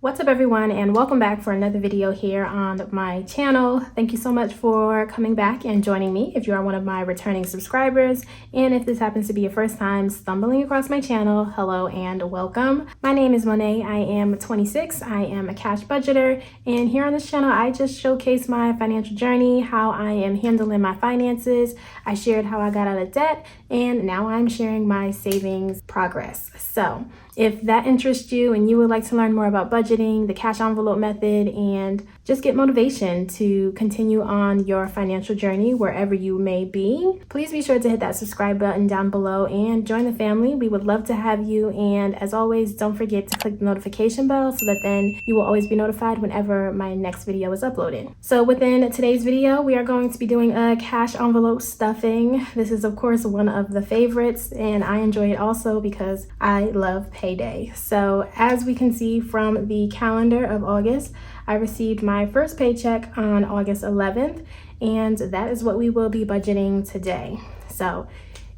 What's up everyone, and welcome back for another video here on my channel. Thank you so much for coming back and joining me if you are one of my returning subscribers, and if this happens to be your first time stumbling across my channel, hello and welcome. My name is Monet. I am 26. I am a cash budgeter, and here on this channel I just showcase my financial journey, how I am handling my finances. I shared how I got out of debt, and now I'm sharing my savings progress. So if that interests you and you would like to learn more about budgeting, the cash envelope method, and just get motivation to continue on your financial journey wherever you may be, please be sure to hit that subscribe button down below and join the family. We would love to have you. And as always, don't forget to click the notification bell so that then you will always be notified whenever my next video is uploaded. So within today's video, we are going to be doing a cash envelope stuffing. This is of course one of the favorites, and I enjoy it also because I love payday. So as we can see from the calendar of August, I received my first paycheck on August 11th, and that is what we will be budgeting today. So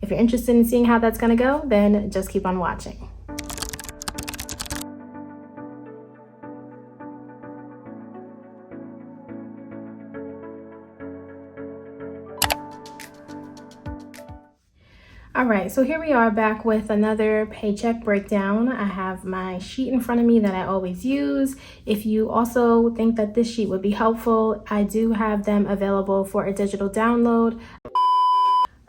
if you're interested in seeing how that's going to go, then just keep on watching. All right, so here we are back with another paycheck breakdown. I have my sheet in front of me that I always use. If you also think that this sheet would be helpful, I do have them available for a digital download.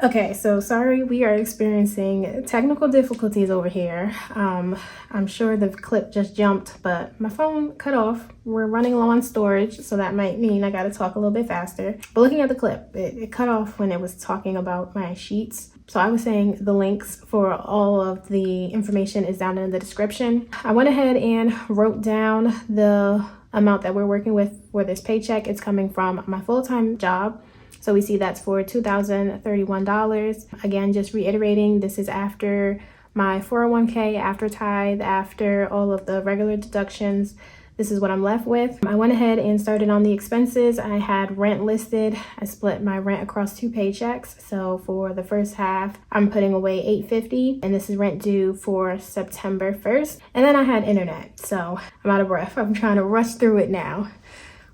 Okay, so sorry, we are experiencing technical difficulties over here. I'm sure the clip just jumped, but my phone cut off. We're running low on storage, so that might mean I gotta talk a little bit faster. But looking at the clip, it cut off when it was talking about my sheets. So I was saying the links for all of the information is down in the description. I went ahead and wrote down the amount that we're working with for this paycheck. It's coming from my full-time job. So we see that's for $2,031. Again, just reiterating, this is after my 401k, after tithe, after all of the regular deductions. This is what I'm left with. I went ahead and started on the expenses. I had rent listed. I split my rent across 2 paychecks. So for the first half, I'm putting away $850, and this is rent due for September 1st. And then I had internet. So I'm out of breath. I'm trying to rush through it now.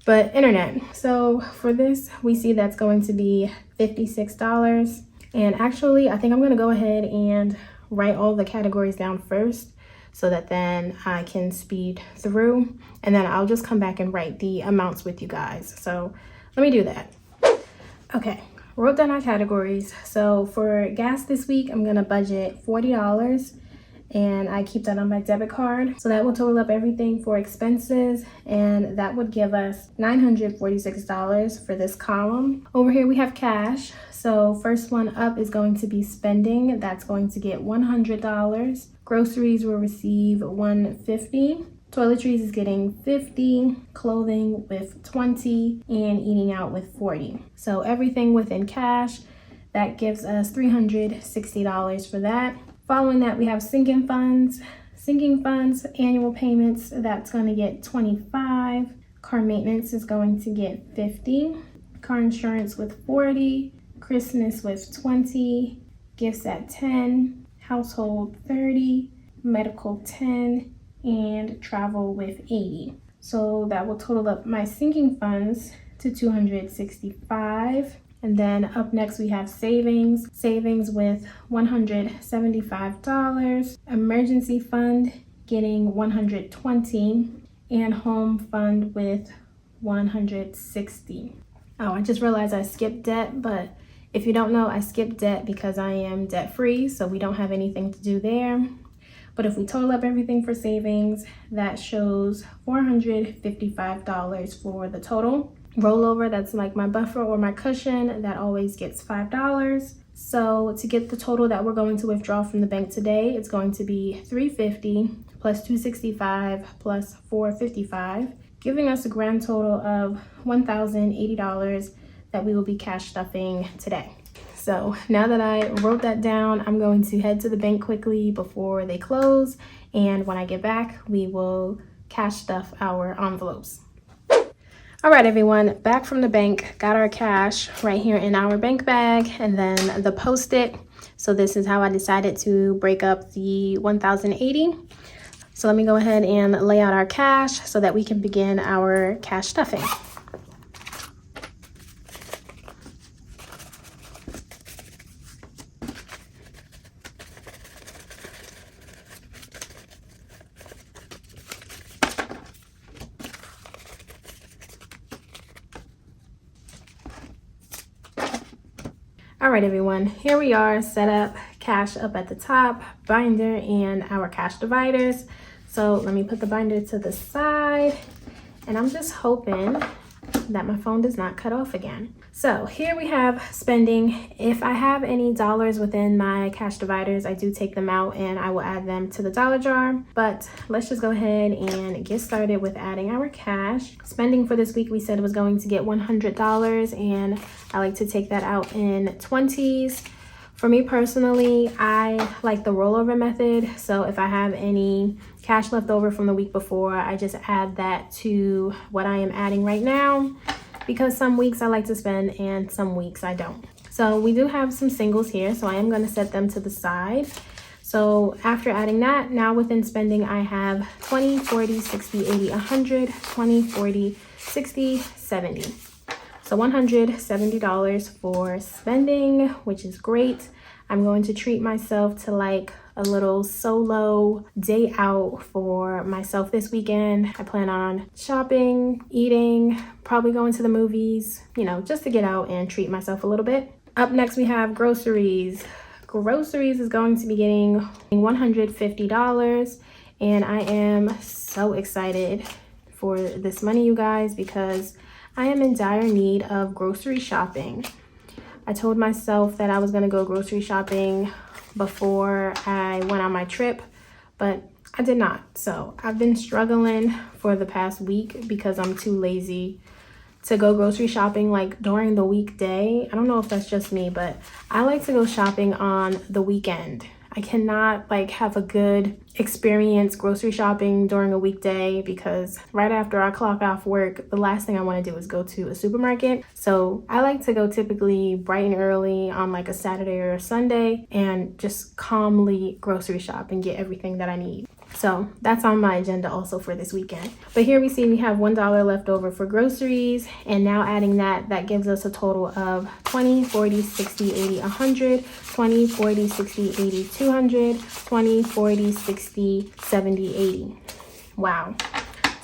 But internet. So for this, we see that's going to be $56. And actually, I think I'm going to go ahead and write all the categories down first, so that then I can speed through, and then I'll just come back and write the amounts with you guys. So let me do that. Okay, wrote down our categories. So for gas this week, I'm gonna budget $40, and I keep that on my debit card. So that will total up everything for expenses, and that would give us $946 for this column. Over here we have cash. So first one up is going to be spending. That's going to get $100. Groceries will receive $150. Toiletries is getting $50. Clothing with $20, and eating out with $40. So everything within cash, that gives us $360 for that. Following that, we have sinking funds. Sinking funds, annual payments, that's going to get $25. Car maintenance is going to get $50. Car insurance with $40. Christmas with $20. Gifts at $10. Household $30. Medical $10. And travel with $80. So that will total up my sinking funds to $265. And then up next we have savings. Savings with $175. Emergency fund getting $120. And home fund with $160. Oh, I just realized I skipped debt, but if you don't know, I skipped debt because I am debt free, so we don't have anything to do there. But if we total up everything for savings, that shows $455 for the total. Rollover, that's like my buffer or my cushion, that always gets $5. So to get the total that we're going to withdraw from the bank today, it's going to be $350 plus $265 plus $455, giving us a grand total of $1,080 that we will be cash stuffing today. So now that I wrote that down, I'm going to head to the bank quickly before they close, and when I get back, we will cash stuff our envelopes. All right, everyone, back from the bank, got our cash right here in our bank bag, and then the Post-it. So this is how I decided to break up the $1,080. So let me go ahead and lay out our cash so that we can begin our cash stuffing. All right, everyone, here we are, set up, cash up at the top, binder, and our cash dividers. So let me put the binder to the side, and I'm just hoping that my phone does not cut off again. So here we have spending. If I have any dollars within my cash dividers, I do take them out and I will add them to the dollar jar. But let's just go ahead and get started with adding our cash. Spending for this week, we said it was going to get $100, and I like to take that out in 20s. For me personally, I like the rollover method. So if I have any cash left over from the week before, I just add that to what I am adding right now, because some weeks I like to spend and some weeks I don't. So we do have some singles here, so I am going to set them to the side. So after adding that, now within spending, I have 20, 40, 60, 80, 100, 20, 40, 60, 70. So $170 for spending, which is great. I'm going to treat myself to like a little solo day out for myself this weekend. I plan on shopping, eating, probably going to the movies, you know, just to get out and treat myself a little bit. Up next, we have groceries. Groceries is going to be getting $150, and I am so excited for this money, you guys, because I am in dire need of grocery shopping. I told myself that I was going to go grocery shopping before I went on my trip, but I did not. So I've been struggling for the past week because I'm too lazy to go grocery shopping like during the weekday. I don't know if that's just me, but I like to go shopping on the weekend. I cannot like have a good experience grocery shopping during a weekday, because right after I clock off work, the last thing I want to do is go to a supermarket. So I like to go typically bright and early on like a Saturday or a Sunday and just calmly grocery shop and get everything that I need. So that's on my agenda also for this weekend. But here we see we have $1 left over for groceries, and now adding that gives us a total of 20, 40, 60, 80, 100, 20, 40, 60, 80, 200, 20, 40, 60, 70, 80. Wow.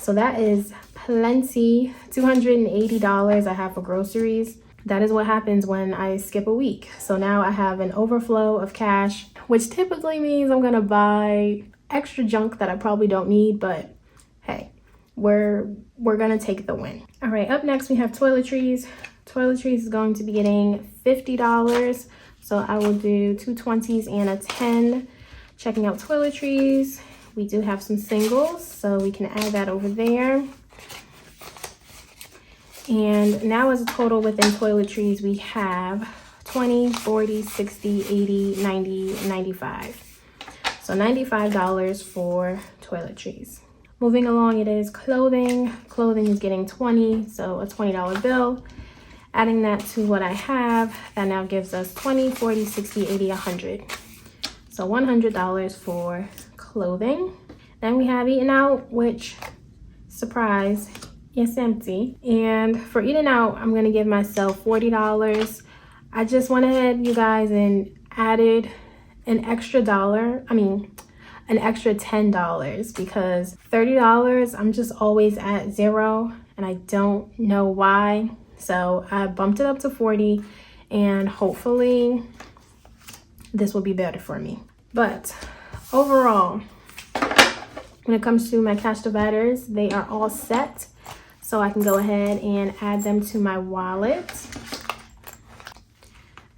So that is plenty. $280 I have for groceries. That is what happens when I skip a week. So now I have an overflow of cash, which typically means I'm gonna buy extra junk that I probably don't need, but hey, we're gonna take the win. All right, up next we have toiletries. Toiletries is going to be getting $50, so I will do 2 20s and a 10. Checking out toiletries, we do have some singles, so we can add that over there. And now as a total within toiletries, we have 20, 40, 60, 80, 90, 95. So $95 for toiletries. Moving along, it is clothing. Clothing is getting 20, so a $20 bill. Adding that to what I have, that now gives us 20, 40, 60, 80, 100. So $100 for clothing. Then we have eating out, which, surprise, is empty. And for eating out, I'm gonna give myself $40. I just went ahead, you guys, and added an extra $10, because $30 I'm just always at zero and I don't know why. So I bumped it up to 40, and hopefully this will be better for me. But overall, when it comes to my cash dividers, they are all set, so I can go ahead and add them to my wallet.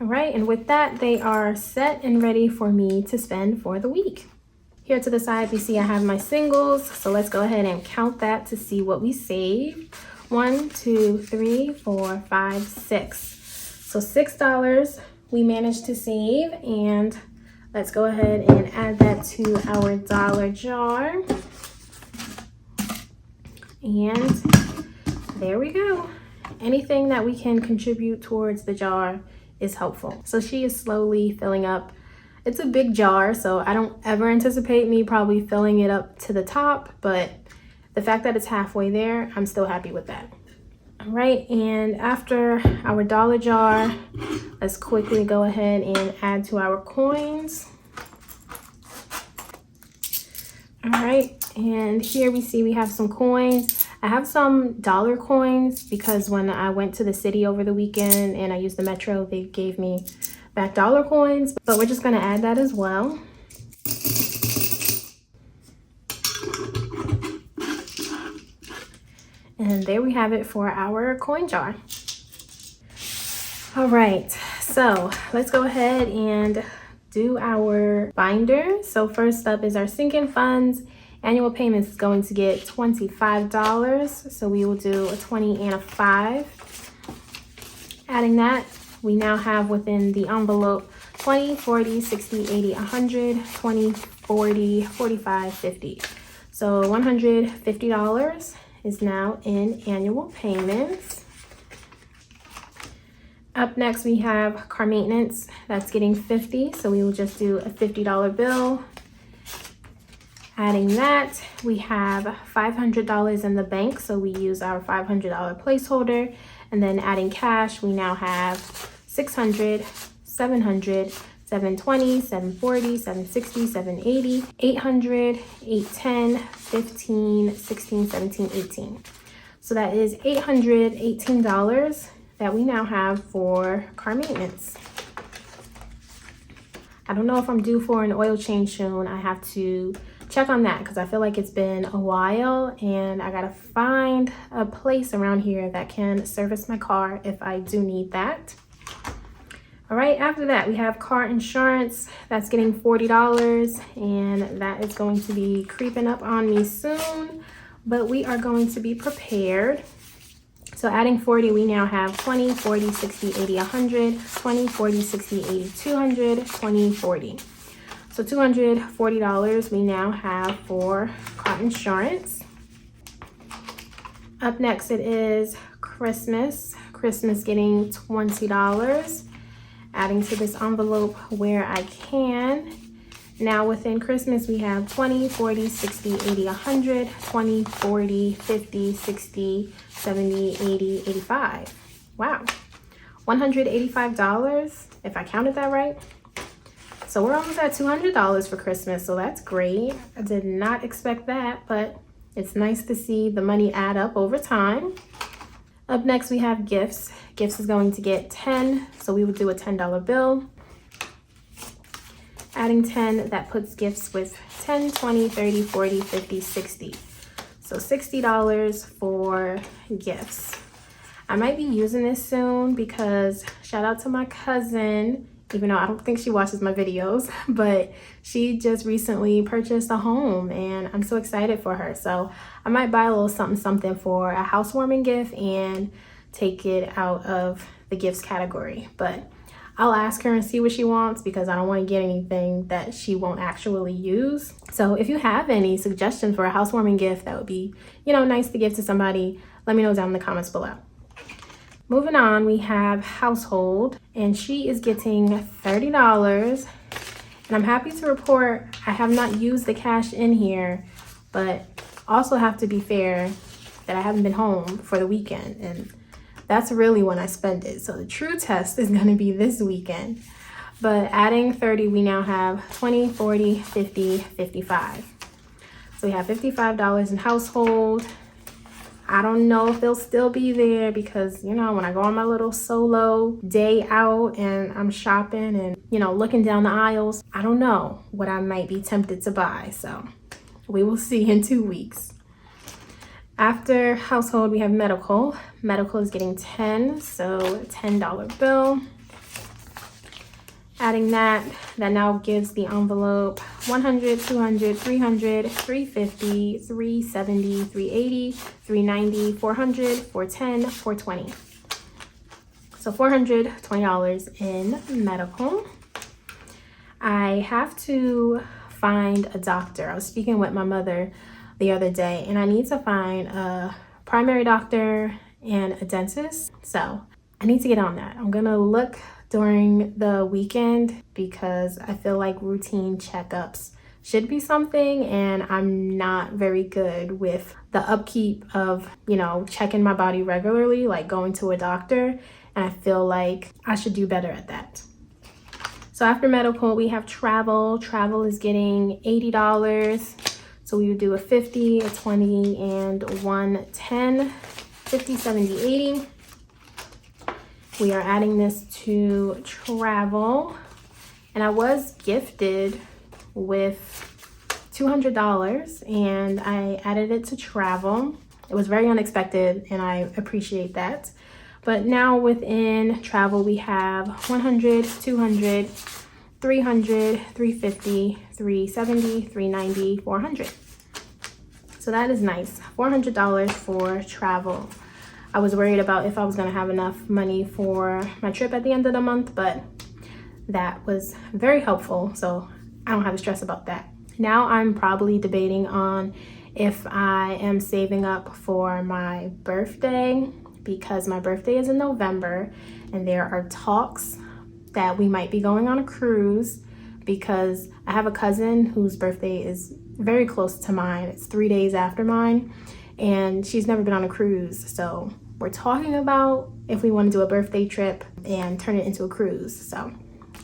All right, and with that, they are set and ready for me to spend for the week. Here to the side, we see I have my singles, so let's go ahead and count that to see what we saved. 1, 2, 3, 4, 5, 6. So $6 we managed to save, and let's go ahead and add that to our dollar jar. And there we go. Anything that we can contribute towards the jar is helpful. So she is slowly filling up, It's a big jar, so I don't ever anticipate me probably filling it up to the top, but the fact that it's halfway there, I'm still happy with that. All right, and after our dollar jar, let's quickly go ahead and add to our coins. All right, and here we see we have some coins. I have some dollar coins because when I went to the city over the weekend and I used the Metro, they gave me back dollar coins, but we're just gonna add that as well. And there we have it for our coin jar. All right, so let's go ahead and do our binder. So first up is our sinking funds. Annual payments is going to get $25. So we will do a 20 and a 5. Adding that, we now have within the envelope 20, 40, 60, 80, 100, 20, 40, 45, 50. So $150 is now in annual payments. Up next, we have car maintenance. That's getting 50, so we will just do a $50 bill. Adding that, we have $500 in the bank, so we use our $500 placeholder. And then adding cash, we now have $600, $700, $720, $740, $760, $780, $800, $810, $15, $16, $17, $18. So that is $818 that we now have for car maintenance. I don't know if I'm due for an oil change soon. I have to check on that because I feel like it's been a while and I gotta find a place around here that can service my car if I do need that. All right, after that, we have car insurance. That's getting $40 and that is going to be creeping up on me soon, but we are going to be prepared. So adding 40, we now have 20, 40, 60, 80, 100, 20, 40, 60, 80, 200, 20, 40. So $240 we now have for car insurance. Up next, it is Christmas. Christmas getting $20. Adding to this envelope where I can. Now within Christmas, we have 20, 40, 60, 80, 100, 20, 40, 50, 60, 70, 80, 85. Wow, $185, if I counted that right. So we're almost at $200 for Christmas, so that's great. I did not expect that, but it's nice to see the money add up over time. Up next, we have gifts. Gifts is going to get 10, so we will do a $10 bill. Adding 10, that puts gifts with 10, 20, 30, 40, 50, 60. So $60 for gifts. I might be using this soon because shout out to my cousin, even though I don't think she watches my videos, but she just recently purchased a home and I'm so excited for her. So I might buy a little something for a housewarming gift and take it out of the gifts category. But I'll ask her and see what she wants because I don't want to get anything that she won't actually use. So if you have any suggestions for a housewarming gift that would be, nice to give to somebody, let me know down in the comments below. Moving on, we have household, and she is getting $30. And I'm happy to report I have not used the cash in here, but also have to be fair that I haven't been home for the weekend. And that's really when I spend it. So the true test is going to be this weekend. But adding 30, we now have 20, 40, 50, 55. So we have $55 in household. I don't know if they'll still be there because, when I go on my little solo day out and I'm shopping and, looking down the aisles, I don't know what I might be tempted to buy. So we will see in 2 weeks. After household, we have medical. Medical is getting 10, so a $10 bill. Adding that now gives the envelope 100, 200, 300, 350, 370, 380, 390, 400, 410, 420. So $420 in medical. I have to find a doctor. I was speaking with my mother the other day and I need to find a primary doctor and a dentist. So I need to get on that. I'm gonna look during the weekend because I feel like routine checkups should be something, and I'm not very good with the upkeep of, you know, checking my body regularly, like going to a doctor, and I feel like I should do better at that. So after medical, we have travel. Travel is getting $80. So we would do a 50, a 20, and 110, 50, 70, 80. We are adding this to travel. And I was gifted with $200 and I added it to travel. It was very unexpected and I appreciate that. But now within travel, we have 100, 200, 300, 350, 370, 390, 400. So that is nice. $400 for travel. I was worried about if I was gonna have enough money for my trip at the end of the month, but that was very helpful. So I don't have to stress about that. Now I'm probably debating on if I am saving up for my birthday, because my birthday is in November and there are talks that we might be going on a cruise, because I have a cousin whose birthday is very close to mine. It's 3 days after mine and she's never been on a cruise. So we're talking about if we want to do a birthday trip and turn it into a cruise. So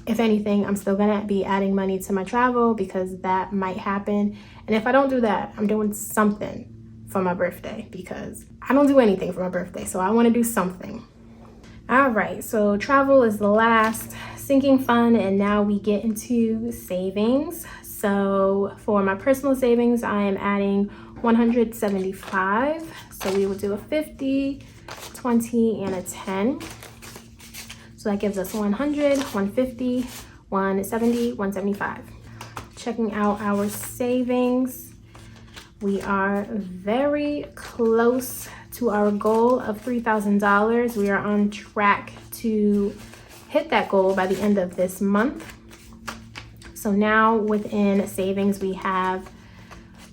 if anything, I'm still gonna be adding money to my travel because that might happen. And if I don't do that, I'm doing something for my birthday because I don't do anything for my birthday. So I wanna do something. All right, so travel is the last sinking fund, and now we get into savings. So for my personal savings, I am adding 175. So we will do a 50, 20, and a 10. So that gives us 100, 150, 170, 175. Checking out our savings, we are very close to our goal of $3,000. We are on track to hit that goal by the end of this month. So now within savings, we have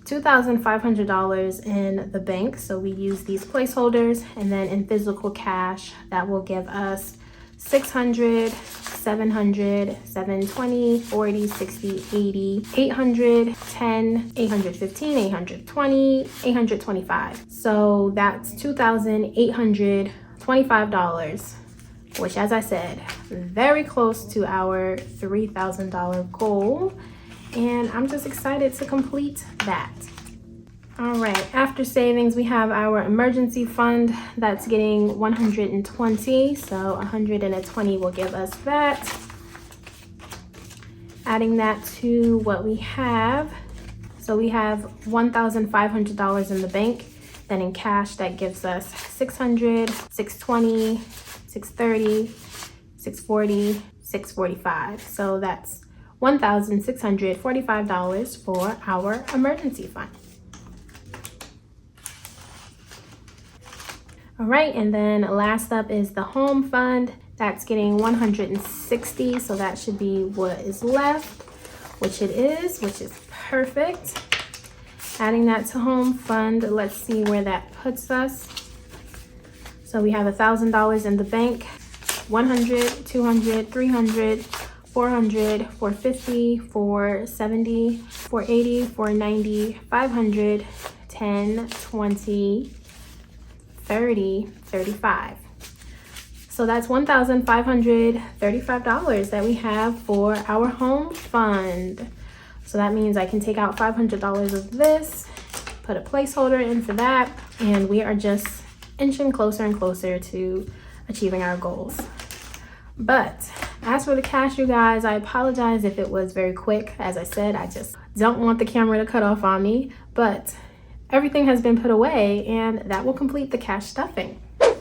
$2,500 in the bank. So we use these placeholders, and then in physical cash, that will give us 600, 700, 720, 40, 60, 80, 800, 10, 815, 820, 825. So that's $2,825, which, as I said, very close to our $3,000 goal. And I'm just excited to complete that. All right, after savings, we have our emergency fund that's getting 120. So 120 will give us that. Adding that to what we have. So we have $1,500 in the bank. Then in cash, that gives us 600, 620, 630, 640, 645. So that's $1,645 for our emergency fund. All right, and then last up is the home fund. That's getting 160, so that should be what is left, which it is, which is perfect. Adding that to home fund, let's see where that puts us. So we have $1,000 in the bank, 100, 200, 300, 400, 450, 470, 480, 490, 500, 10, 20, 30, 35. So that's $1,535 that we have for our home fund. So that means I can take out $500 of this, put a placeholder in for that, and we are just inching closer and closer to achieving our goals. But as for the cash, you guys, I apologize if it was very quick. As I said, I just don't want the camera to cut off on me, but everything has been put away and that will complete the cash stuffing. All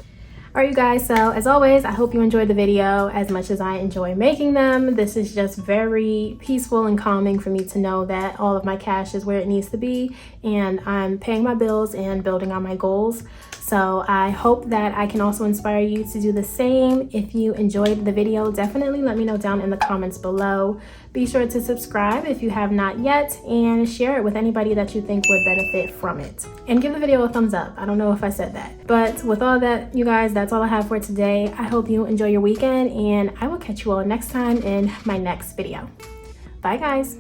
right, you guys, so as always, I hope you enjoyed the video as much as I enjoy making them. This is just very peaceful and calming for me to know that all of my cash is where it needs to be and I'm paying my bills and building on my goals. So I hope that I can also inspire you to do the same. If you enjoyed the video, definitely let me know down in the comments below. Be sure to subscribe if you have not yet and share it with anybody that you think would benefit from it. And give the video a thumbs up. I don't know if I said that. But with all that, you guys, that's that's all I have for today. I hope you enjoy your weekend, and I will catch you all next time in my next video. Bye guys.